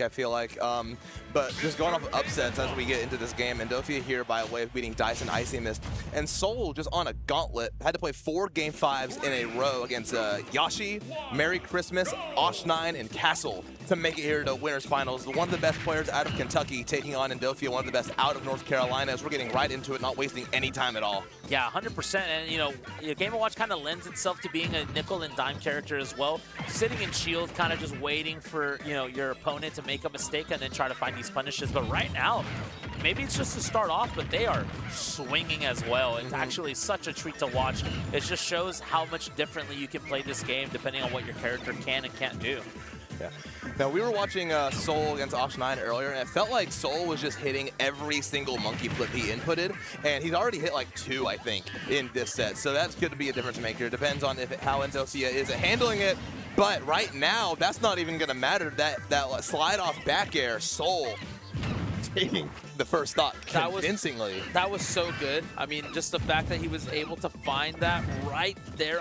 I feel like. But just going off of upsets as we get into this game, Endothia here by way of beating Dice and Icy Mist. And Soul just on a gauntlet, had to play 4 Game 5s in a row against Yashi, Merry Christmas, Osh9, and Castle to make it here to winners finals. One of the best players out of Kentucky taking on Endothia, one of the best out of North Carolina, as we're getting right into it, not wasting any time at all. Yeah, 100%. And, you know, Game & Watch kind of lends itself to being a nickel and dime character as well. Sitting in shield, kind of just waiting for, you know, your opponent to make a mistake and then try to find these punishes. But right now, maybe it's just to start off, but they are swinging as well. It's actually such a treat to watch. It just shows how much differently you can play this game depending on what your character can and can't do. Yeah. Now, we were watching Soul against Osh9 earlier, and it felt like Soul was just hitting every single monkey flip he inputted, and he's already hit like 2, I think, in this set. So that's going to be a difference maker. It depends on how Endothia is at handling it. But right now, that's not even going to matter. That slide off back air, Soul taking the first stock convincingly. That was so good. I mean, just the fact that he was able to find that right there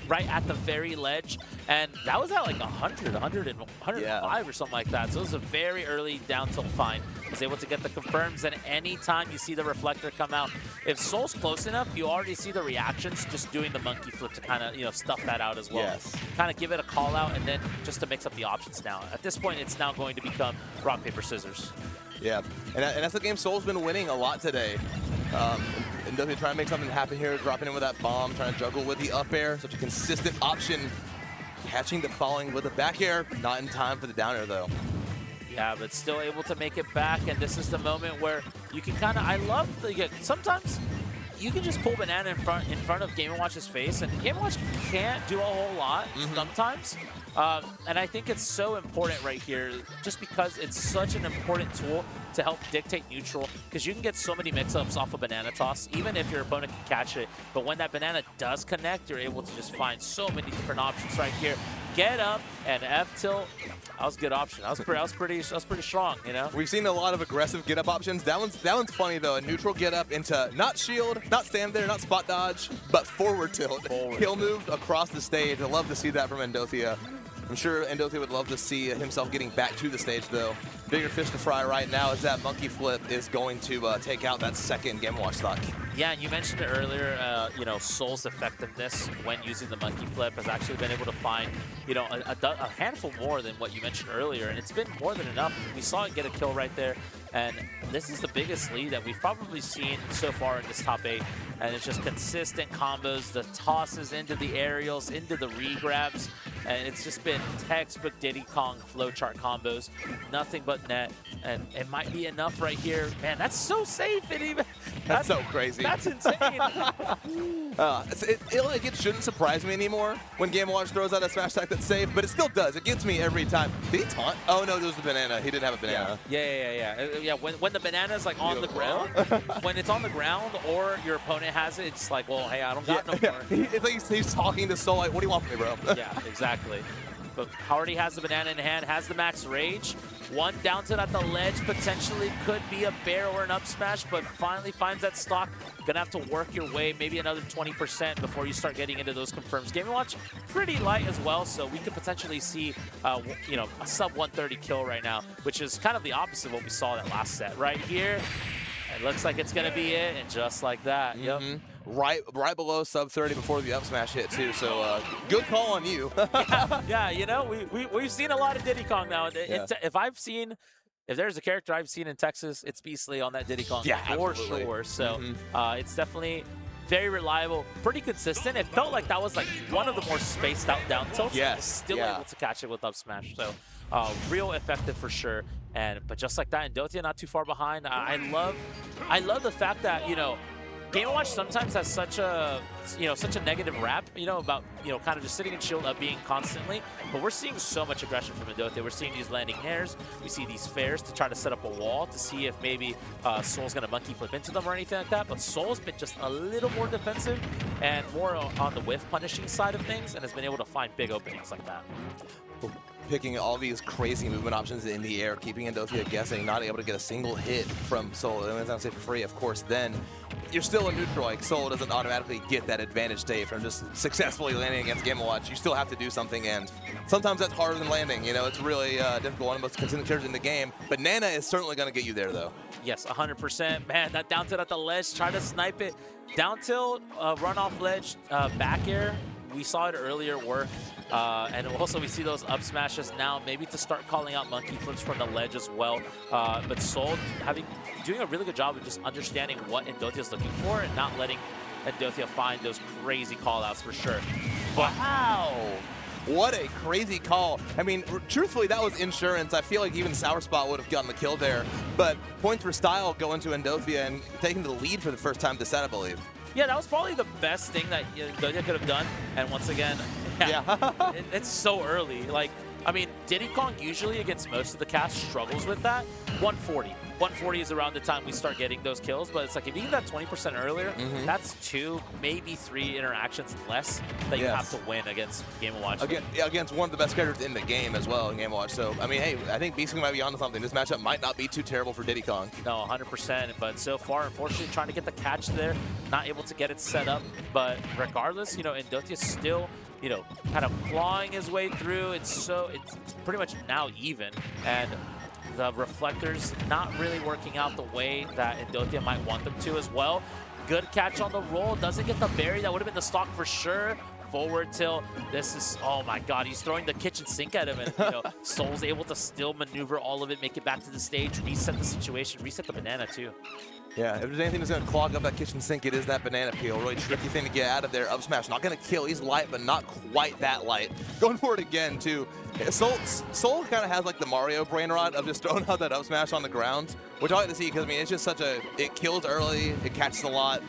right at the very ledge. And that was at like 105 or something like that. So it was a very early down tilt find. Was able to get the confirms, and anytime you see the reflector come out, if Soul's close enough, you already see the reactions just doing the monkey flip to kind of, you know, stuff that out as well. Yes. Kind of give it a call out, and then just to mix up the options now. At this point, it's now going to become rock, paper, scissors. Yeah, and that's the game Soul's been winning a lot today. Endothia trying to make something happen here, dropping in with that bomb, trying to juggle with the up air, such a consistent option. Catching the falling with the back air, not in time for the down air though. Yeah, but still able to make it back, and this is the moment where you can kind of, I love the, sometimes you can just pull Banana in front of Game & Watch's face, and Game & Watch can't do a whole lot sometimes. And I think it's so important right here, just because it's such an important tool to help dictate neutral, because you can get so many mix-ups off a banana toss, even if your opponent can catch it. But when that banana does connect, you're able to just find so many different options right here. Get up and F tilt. That was a good option. That was pretty strong, you know. We've seen a lot of aggressive get up options. That one's funny though. A neutral get up into not shield, not stand there, not spot dodge, but forward tilt. Kill move across the stage. I love to see that from Endothia. I'm sure Endothia would love to see himself getting back to the stage, though. Bigger fish to fry right now as that monkey flip is going to take out that second Game & Watch stock. Yeah, and you mentioned it earlier, you know, Soul's effectiveness when using the monkey flip has actually been able to find, you know, a handful more than what you mentioned earlier, and it's been more than enough. We saw it get a kill right there, and this is the biggest lead that we've probably seen so far in this top 8, and it's just consistent combos, the tosses into the aerials, into the re-grabs, and it's just been textbook Diddy Kong flowchart combos, nothing but net, and it might be enough right here. Man, that's so safe, and even that's so crazy. That's insane. It shouldn't surprise me anymore when Game & Watch throws out a smash attack that's safe, but it still does. It gets me every time. Did he taunt? Oh no, there was the banana. He didn't have a banana. Yeah. When the banana's like on the ground, when it's on the ground or your opponent has it, it's like, well, hey, I don't got no more. It's like he's talking to Soul like, what do you want from me, bro? Yeah, exactly. But already has the banana in hand, has the max rage. One down tilt at the ledge, potentially could be a bear or an up smash, but finally finds that stock. Gonna have to work your way, maybe another 20% before you start getting into those confirms. Game & Watch pretty light as well, so we could potentially see, you know, a sub 130 kill right now, which is kind of the opposite of what we saw that last set. Right here, it looks like it's gonna be it, and just like that, yep. Right below sub 30 before the up smash hit too. So good call on you. yeah, you know, we've seen a lot of Diddy Kong now. If there's a character I've seen in Texas, it's Beastly on that Diddy Kong for sure. So it's definitely very reliable, pretty consistent. It felt like that was like one of the more spaced out down tilts. Yes, still able to catch it with up smash. So real effective for sure. But just like that, Endothia not too far behind. I love the fact that, you know, Game & Watch sometimes has such a negative rap, you know, about, you know, kind of just sitting in shield up being constantly. But we're seeing so much aggression from Endothia. We're seeing these landing hairs. We see these fairs to try to set up a wall to see if maybe Soul's going to monkey flip into them or anything like that. But Soul's been just a little more defensive and more on the whiff punishing side of things, and has been able to find big openings like that. picking all these crazy movement options in the air, keeping Endothia guessing, not able to get a single hit from Soul. And it's not safe for free, of course, then you're still a neutral. Like, Soul doesn't automatically get that advantage state from just successfully landing against Game & Watch. You still have to do something, and sometimes that's harder than landing. You know, it's really difficult. One of the most consistent characters in the game. But Nana is certainly going to get you there, though. Yes, 100%. Man, that down tilt at the ledge, try to snipe it. Down tilt, run off ledge, back air. We saw it earlier work. And also we see those up smashes now, maybe to start calling out monkey flips from the ledge as well. But Soul doing a really good job of just understanding what Endothia is looking for and not letting Endothia find those crazy call outs for sure. Wow! What a crazy call. I mean, truthfully, that was insurance. I feel like even Sour Spot would have gotten the kill there. But points for style going to Endothia and taking the lead for the first time this set, I believe. Yeah, that was probably the best thing that Endothia could have done. And once again, it's so early. Like, I mean, Diddy Kong usually against most of the cast struggles with that. 140. 140 is around the time we start getting those kills, but it's like if you get that 20% earlier, that's 2, maybe 3 interactions less that you have to win against Game & Watch. Against one of the best characters in the game as well in Game & Watch. So, I mean, hey, I think Beast King might be onto something. This matchup might not be too terrible for Diddy Kong. No, 100%, but so far, unfortunately, trying to get the catch there, not able to get it set up. But regardless, you know, Endothia's still, you know, kind of clawing his way through. It's pretty much now even, and the reflectors not really working out the way that Endothia might want them to as well. Good catch on the roll, doesn't get the berry. That would have been the stock for sure. Forward tilt. This is, oh my god, he's throwing the kitchen sink at him, and you know, Soul's able to still maneuver all of it, make it back to the stage, reset the situation, reset the banana too. Yeah, if there's anything that's going to clog up that kitchen sink, it is that banana peel. Really tricky thing to get out of there. Up smash, not going to kill. He's light, but not quite that light. Going for it again, too. Soul kind of has like the Mario brain rot of just throwing out that up smash on the ground, which I like to see because, I mean, it's just such a, it kills early, it catches a lot.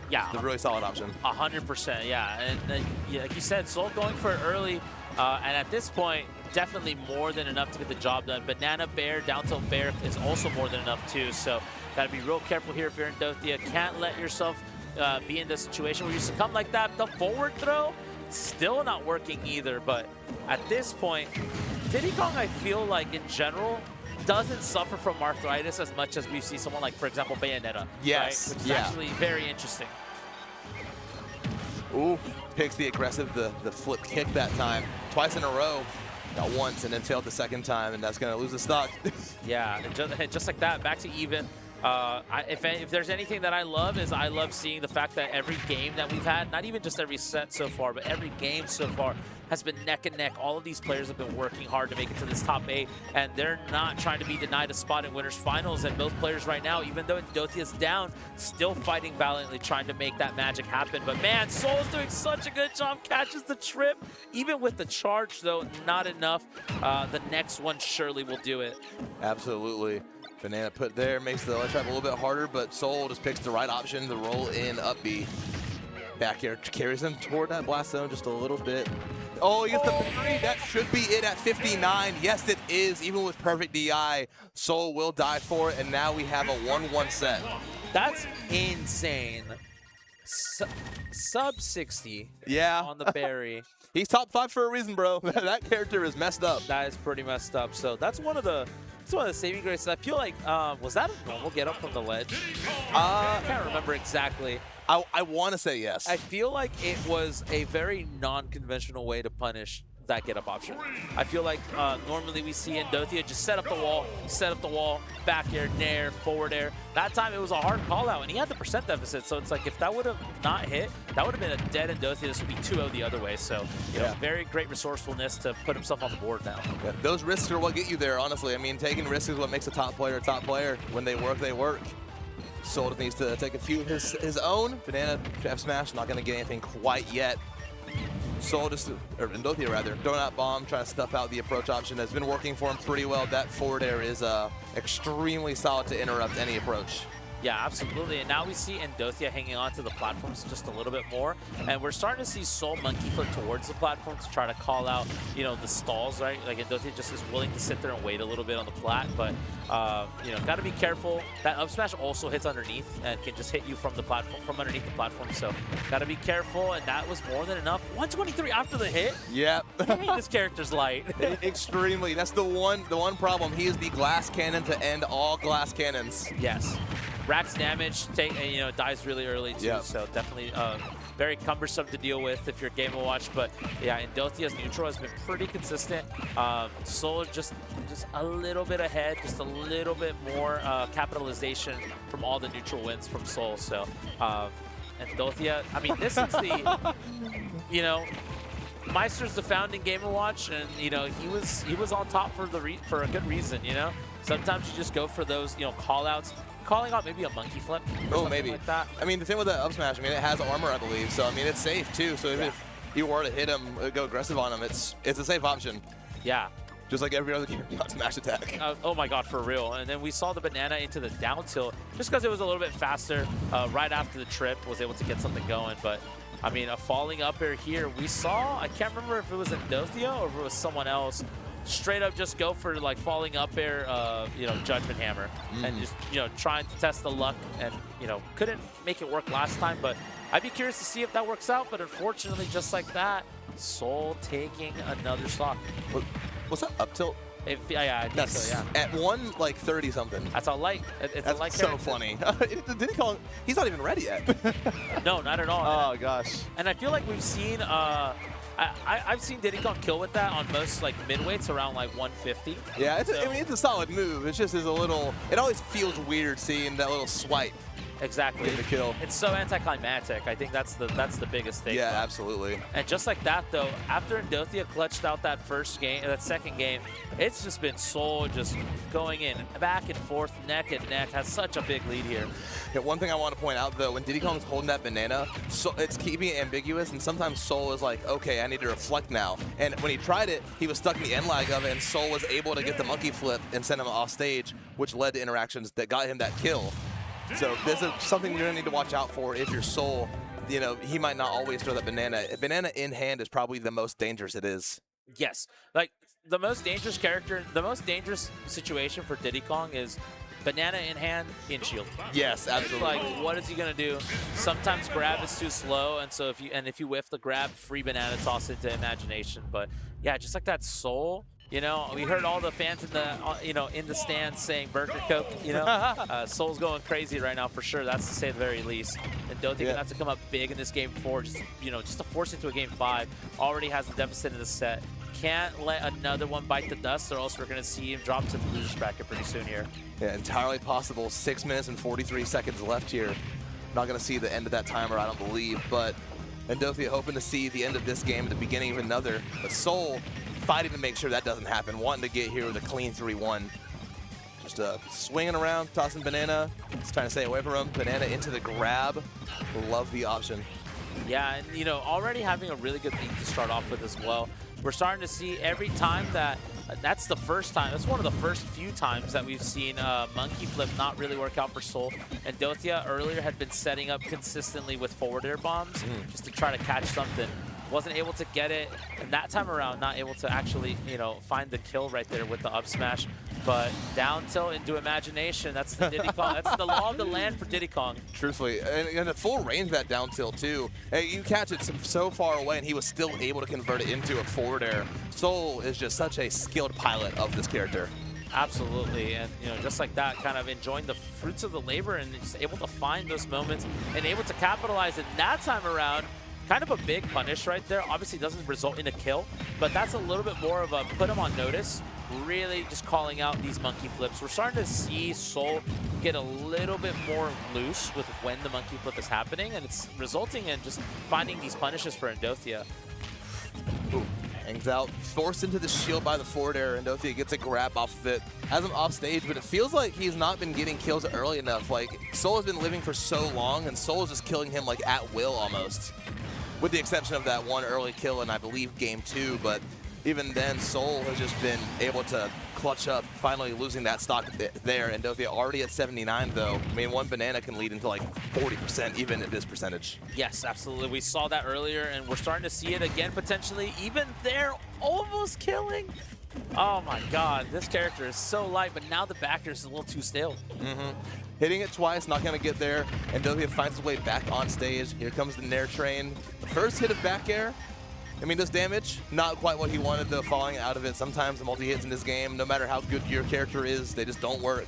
Yeah. It's a really solid option. 100%, yeah. And yeah, like you said, Soul going for it early, and at this point, definitely more than enough to get the job done. Banana Bear, down tilt Bear is also more than enough too. So gotta be real careful here if you're Endothia. Can't let yourself be in this situation where you succumb like that. The forward throw, still not working either. But at this point, Diddy Kong, I feel like in general, doesn't suffer from arthritis as much as we see someone like, for example, Bayonetta. Yes. Right? Which is actually very interesting. Ooh, picks the aggressive, the flip kick that time. Twice in a row. Got once and then failed the second time, and that's going to lose the stock. Yeah, just like that, back to even. If there's anything that I love, is I love seeing the fact that every game that we've had, not even just every set so far, but every game so far has been neck and neck. All of these players have been working hard to make it to this top 8, and they're not trying to be denied a spot in winners finals. And both players right now, even though Endothia's down, still fighting valiantly, trying to make that magic happen. But man, Soul's doing such a good job, catches the trip. Even with the charge though, not enough. The next one surely will do it. Absolutely. Banana put there, makes the ledge trap a little bit harder, but Soul just picks the right option, the roll in up B. Back here carries him toward that blast zone just a little bit. Oh, he gets the parry. That should be it at 59. Yes, it is. Even with perfect DI, Soul will die for it, and now we have a 1-1 set. That's insane. Sub 60 on the berry. He's top 5 for a reason, bro. That character is messed up. That is pretty messed up. So that's one of the saving graces. I feel like, was that a normal get up from the ledge? I can't remember exactly. I want to say yes. I feel like it was a very non-conventional way to punish that get-up option. I feel like normally we see Endothia just set up the wall, back air, nair, forward air. That time it was a hard call-out, and he had the percent deficit, so it's like if that would have not hit, that would have been a dead Endothia. This would be 2-0 the other way, so you know, very great resourcefulness to put himself on the board now. Yeah, those risks are what get you there, honestly. I mean, taking risks is what makes a top player a top player. When they work, they work. Soul needs to take a few of his own. Banana F smash, not going to get anything quite yet. Soul or Endothia rather, throwing out bomb, trying to stuff out the approach option. That's been working for him pretty well. That forward air is extremely solid to interrupt any approach. Yeah, absolutely. And now we see Endothia hanging on to the platforms just a little bit more. And we're starting to see Soul monkey flip towards the platform to try to call out, you know, the stalls, right? Like Endothia just is willing to sit there and wait a little bit on the plat. But, you know, got to be careful. That up smash also hits underneath and can just hit you from the platform, from underneath the platform. So got to be careful. And that was more than enough. 123 after the hit? Yep. This character's light. Extremely. That's the one problem. He is the glass cannon to end all glass cannons. Yes. Racks damage, you know, dies really early too, so definitely very cumbersome to deal with if you're Game & Watch. But yeah, Endothia's neutral has been pretty consistent. Soul is just a little bit ahead, just a little bit more capitalization from all the neutral wins from Soul. So Endothia, I mean, this is the, you know, Meister's the founding Game & Watch, and you know he was on top for a good reason. You know, sometimes you just go for those, you know, call-outs. Calling out maybe a monkey flip or maybe like that. I mean, the thing with the up smash, I mean, it has armor, I believe, so I mean, it's safe too. So if you were to hit him, go aggressive on him, it's a safe option. Yeah. Just like every other up smash attack. Oh my god, for real. And then we saw the banana into the down tilt just because it was a little bit faster. Right after the trip, was able to get something going. But I mean, a falling up air here. We saw, I can't remember if it was Endothia or if it was someone else, straight up just go for like falling up air, you know, Judgment Hammer, and just, you know, trying to test the luck, and you know, couldn't make it work last time. But I'd be curious to see if that works out. But unfortunately, just like that, Soul taking another stock. What's that up tilt? Yeah, I think so, yeah. At 1:30 something. That's all light. It's That's a light so character. funny. Did he call him? He's not even ready yet. No, not at all. Oh gosh. And I feel like we've seen, I've seen Diddy Kong kill with that on most like midweights around like 150. Yeah, I mean, it's a solid move. It's just is a little. It always feels weird seeing that little swipe. Exactly. The kill. It's so anticlimactic. I think that's the biggest thing. Yeah, absolutely. And just like that, though, after Endothia clutched out that second game, it's just been Soul just going in back and forth, neck and neck. Has such a big lead here. Yeah, one thing I want to point out, though, when Diddy Kong's holding that banana, so it's keeping it ambiguous, and sometimes Soul is like, okay, I need to reflect now. And when he tried it, he was stuck in the end lag of it, and Soul was able to get the monkey flip and send him off stage, which led to interactions that got him that kill. So this is something you're going to need to watch out for if you're Soul. You know, he might not always throw that banana. A banana in hand is probably the most dangerous it is. Yes. Like, the most dangerous character, the most dangerous situation for Diddy Kong is banana in hand, in shield. Yes, absolutely. It's like, what is he going to do? Sometimes grab is too slow, and so if you whiff the grab, free banana toss into imagination. But, yeah, just like that Soul. You know, we heard all the fans in the, you know, in the stands saying Burger Coke, you know. Soul's going crazy right now for sure. That's to say the very least. And Endothia gonna have to come up big in this game 4, just, you know, just to force it to a game 5. Already has the deficit in the set. Can't let another one bite the dust, or else we're going to see him drop to the loser's bracket pretty soon here. Yeah, entirely possible. 6 minutes and 43 seconds left here. Not going to see the end of that timer, I don't believe, but Endothia hoping to see the end of this game at the beginning of another. But Soul fighting to make sure that doesn't happen, wanting to get here with a clean 3-1. Just swinging around, tossing banana, just trying to stay away from him. Banana into the grab. Love the option. Yeah, and you know, already having a really good lead to start off with as well. We're starting to see every time that, that's the first time, that's one of the first few times that we've seen monkey flip not really work out for Soul. And Endothia earlier had been setting up consistently with forward air bombs just to try to catch something. Wasn't able to get it, and that time around not able to actually, you know, find the kill right there with the up smash. But down tilt into imagination, that's the Diddy Kong. That's the law of the land for Diddy Kong. Truthfully, and at full range that down tilt too. Hey, you catch it so far away, and he was still able to convert it into a forward air. Soul is just such a skilled pilot of this character. Absolutely, and you know, just like that, kind of enjoying the fruits of the labor and just able to find those moments and able to capitalize it that time around. Kind of a big punish right there. Obviously doesn't result in a kill, but that's a little bit more of a put him on notice. Really just calling out these monkey flips. We're starting to see Soul get a little bit more loose with when the monkey flip is happening, and it's resulting in just finding these punishes for Endothia. Ooh, hangs out, forced into the shield by the forward air. Endothia gets a grab off of it. Has him off stage, but it feels like he's not been getting kills early enough. Like, Soul has been living for so long, and Soul is just killing him like at will almost. With the exception of that one early kill in, I believe, game 2, but even then, Soul has just been able to clutch up, finally losing that stock there. Endothia already at 79, though. I mean, one banana can lead into like 40% even at this percentage. Yes, absolutely. We saw that earlier, and we're starting to see it again potentially. Even there, almost killing. Oh my God, this character is so light, but now the backer is a little too stale. Hitting it twice, not going to get there. Endothia finds his way back on stage. Here comes the Nair train. The first hit of back air. I mean, does damage. Not quite what he wanted, though, falling out of it. Sometimes the multi-hits in this game, no matter how good your character is, they just don't work.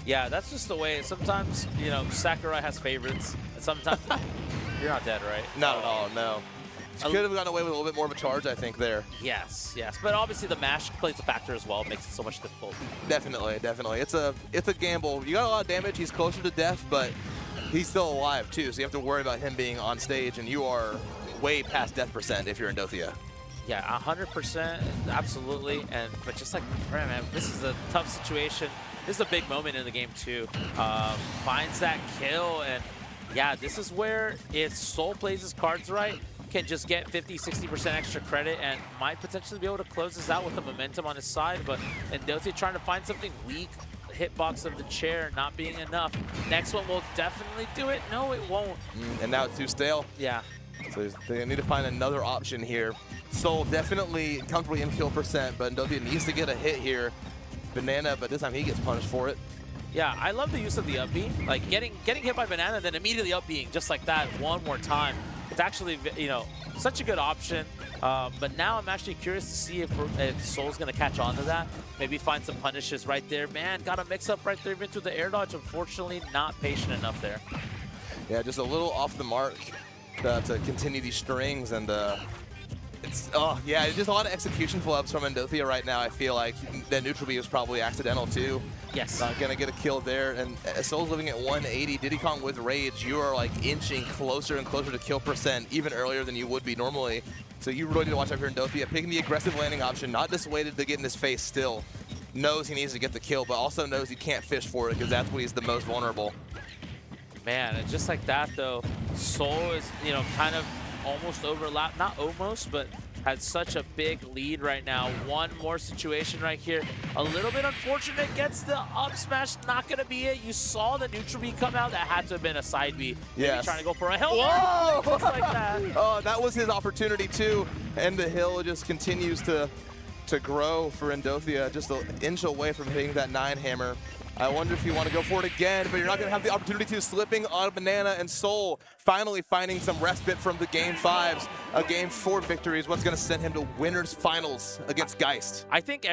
Yeah, that's just the way. Sometimes, you know, Sakurai has favorites. And sometimes, you're not dead, right? Not at all, no. She could have gotten away with a little bit more of a charge, I think, there. Yes, yes. But obviously the mash plays a factor as well. It makes it so much difficult. Definitely, definitely. It's a gamble. You got a lot of damage. He's closer to death, but he's still alive, too. So you have to worry about him being on stage, and you are way past death percent if you're Endothia. Yeah, 100%, absolutely. But just like, man, this is a tough situation. This is a big moment in the game, too. Finds that kill, and yeah, this is where if Soul plays his cards right, can just get 50-60% extra credit and might potentially be able to close this out with the momentum on his side. But Endothia trying to find something weak. Hitbox of the chair not being enough. Next one will definitely do it. No, it won't. And now it's too stale. Yeah. So they need to find another option here. Soul definitely comfortably in kill percent, but Endothia needs to get a hit here. Banana, but this time he gets punished for it. Yeah, I love the use of the up B. Like getting hit by Banana, then immediately up being just like that one more time. It's actually, you know, such a good option. But now I'm actually curious to see if Soul's going to catch on to that. Maybe find some punishes right there. Man, got a mix up right there even to the air dodge. Unfortunately, not patient enough there. Yeah, just a little off the mark to continue these strings. And it's just a lot of execution flubs from Endothia right now. I feel like that neutral B was probably accidental too. Yes. Not gonna get a kill there. And Soul's living at 180. Diddy Kong with Rage, you are like inching closer and closer to kill percent, even earlier than you would be normally. So you really need to watch out for Endothia. Picking the aggressive landing option, not dissuaded to get in his face still. Knows he needs to get the kill, but also knows he can't fish for it because that's when he's the most vulnerable. Man, and just like that though, Soul is, you know, kind of almost overlapped, not almost, but had such a big lead right now. One more situation right here. A little bit unfortunate, gets the up smash, not gonna be it. You saw the neutral B come out, that had to have been a side B. Yes. Maybe trying to go for a hill. Whoa! Just like that. Oh, that was his opportunity too. And the hill just continues to grow for Endothia, just an inch away from hitting that 9 hammer. I wonder if you want to go for it again, but you're not going to have the opportunity to. Slipping on Banana, and Soul finally finding some respite from the Game 5s. A Game 4 victory is what's going to send him to winners finals against Geist. I think